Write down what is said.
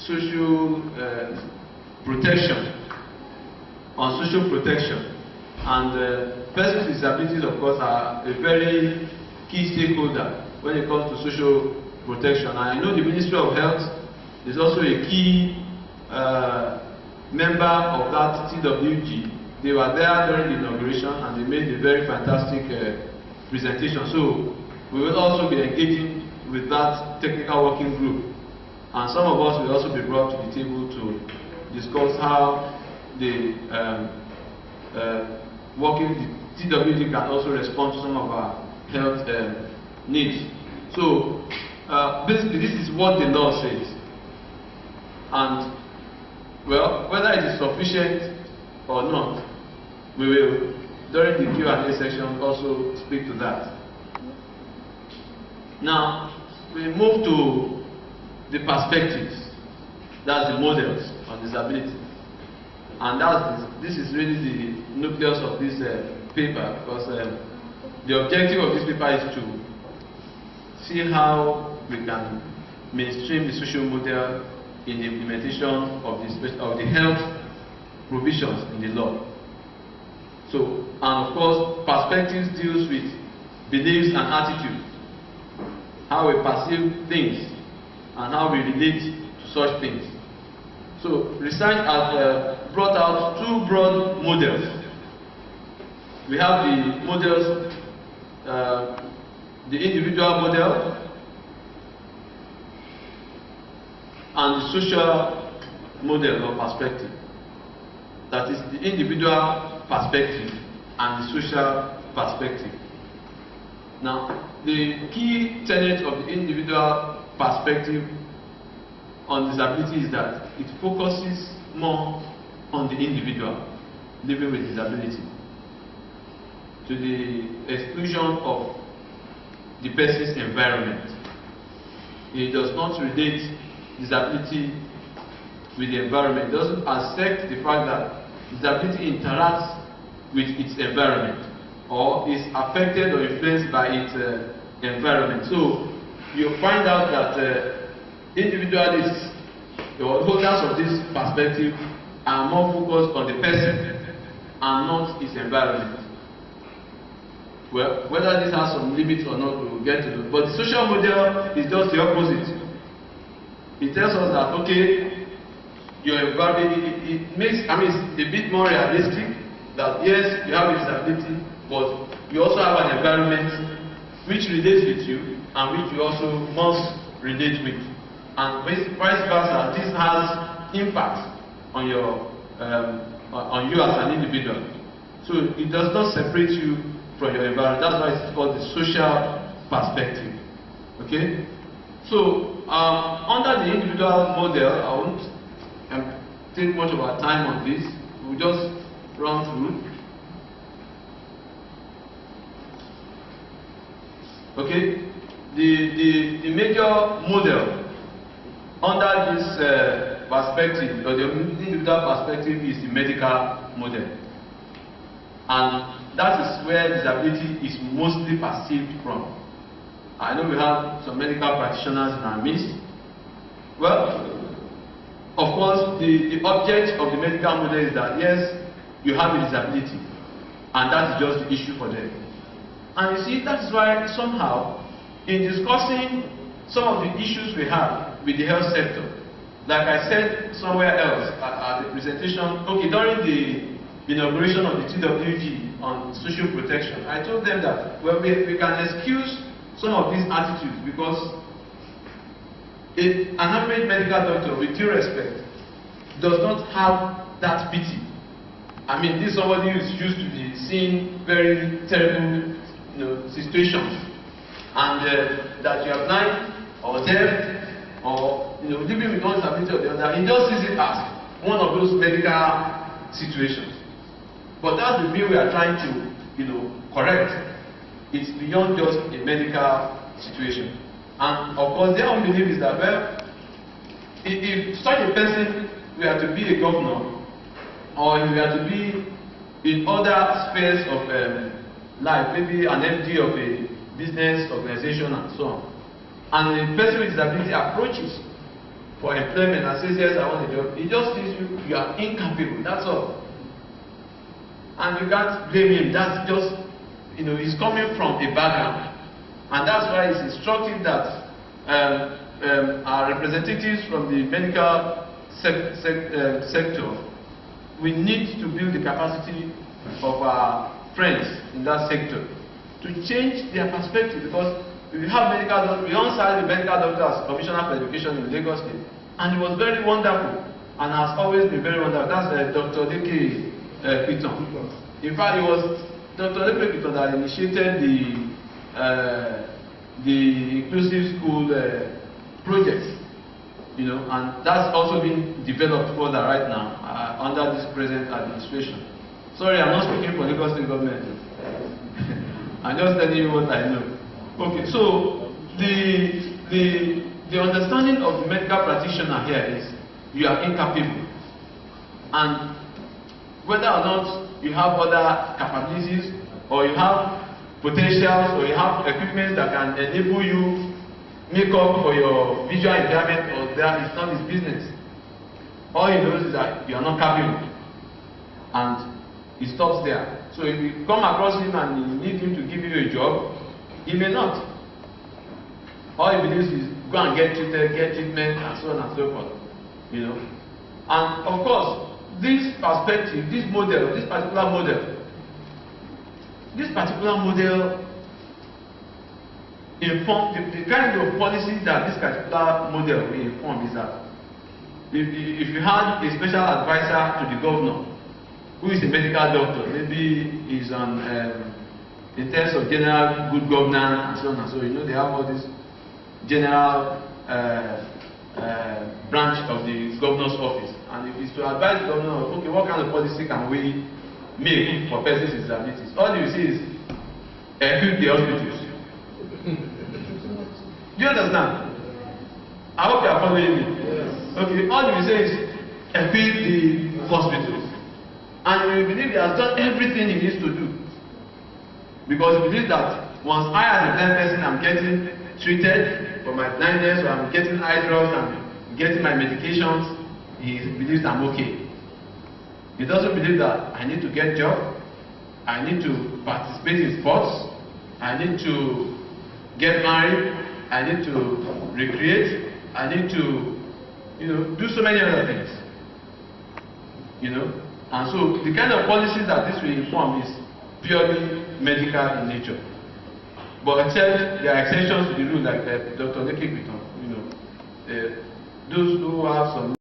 social protection, on social protection. And persons with disabilities, of course, are a very key stakeholder when it comes to social protection. And I know the Ministry of Health is also a key member of that TWG. They were there during the inauguration and they made a very fantastic presentation. So we will also be engaging with that technical working group. And some of us will also be brought to the table to discuss how the TWG can also respond to some of our health needs. So basically this is what the law says. And well, whether it is sufficient or not, we will, during the Q&A section, also speak to that. Now, we move to the perspectives. That's the models on disability. And this is really the nucleus of this paper, because the objective of this paper is to see how we can mainstream the social model in the implementation of the health provisions in the law. So, and of course, perspectives deals with beliefs and attitudes, how we perceive things and how we relate to such things. So, research has brought out two broad models. We have the models, the individual model and the social model or perspective. That is the individual perspective and the social perspective. Now, the key tenet of the individual perspective on disability is that it focuses more on the individual living with disability, to the exclusion of the person's environment. It does not relate disability with the environment. It doesn't accept the fact that disability interacts with its environment or is affected or influenced by its environment. So you find out that individualists, the holders of this perspective, are more focused on the person and not its environment. Well, whether this has some limits or not, we will get to it. But the social model is just the opposite. It tells us that, okay, your environment, it makes, I mean, it's a bit more realistic that yes, you have a disability, but you also have an environment which relates with you and which you also must relate with. And vice versa, this has impact on your on you as an individual. So it does not separate you from your environment. That's why it's called the social perspective. Okay? So under the individual model, I won't take much of our time on this. We'll just run through. Okay? The major model under this perspective, or the individual perspective, is the medical model. And that is where disability is mostly perceived from. I know we have some medical practitioners in our midst. Well, of course, the object of the medical model is that, yes, you have a disability, and that is just the issue for them. And you see, that is why somehow, in discussing some of the issues we have with the health sector, like I said somewhere else at the presentation, okay, during the inauguration of the TWG on social protection, I told them that, well, we can excuse some of these attitudes because an average medical doctor, with due respect, does not have that pity. I mean, this is somebody who is used to be seeing very terrible, situations, and that you are blind or deaf or living with one disability or the other. He just sees it as one of those medical situations. But that's the view we are trying to, correct. It's beyond just a medical situation. And of course, their own belief is that, well, if such a person were to be a governor, or he were to be in other spheres of life, maybe an MD of a business organization and so on, and the person with disability approaches for employment and says, yes, I want a job, he just sees you are incapable, that's all. And you can't blame him, that's just, he's coming from a background. And that's why it's instructive that our representatives from the medical sector, we need to build the capacity of our friends in that sector to change their perspective, because we have medical doctors. We once had the medical doctor as Commissioner for Education in Lagos State, and it was very wonderful and has always been very wonderful. That's Dr. Leke Piton. In fact, it was Dr. Leke Piton that initiated the inclusive school project, and that's also been developed further right now under this present administration. Sorry, I'm not speaking for Lagos State government. I'm just telling you what I know. Okay, so the understanding of the medical practitioner here is you are incapable, and whether or not you have other capabilities, or you have potentials, or you have equipment that can enable you make up for your visual impairment, or that is not his business. All he knows is that you are not capable, and he stops there. So if you come across him and you need him to give you a job, he may not. All he believes is go and get treatment, and so on and so forth. And of course, this perspective, this particular model inform the kind of policy that this particular model will inform is that if you had a special advisor to the governor who is a medical doctor, maybe he's on in terms of general good governance and so on and so on. They have all this general branch of the governor's office, and if it's to advise the governor, okay, what kind of policy can we make for persons with disabilities? All you see is equip the hospitals. Do you understand? I hope you are following me. Yes. Okay, all you say is equip the hospitals. And we believe he has done everything he needs to do. Because we believe that once I as a blind person am getting treated for my blindness, or I'm getting eye drops and getting my medications, he believes I'm okay. He doesn't believe that I need to get a job, I need to participate in sports, I need to get married, I need to recreate, I need to do so many other things. And so the kind of policies that this will inform is purely medical in nature. But except there are exceptions to the rule, like Dr. Leke Piton, those who have some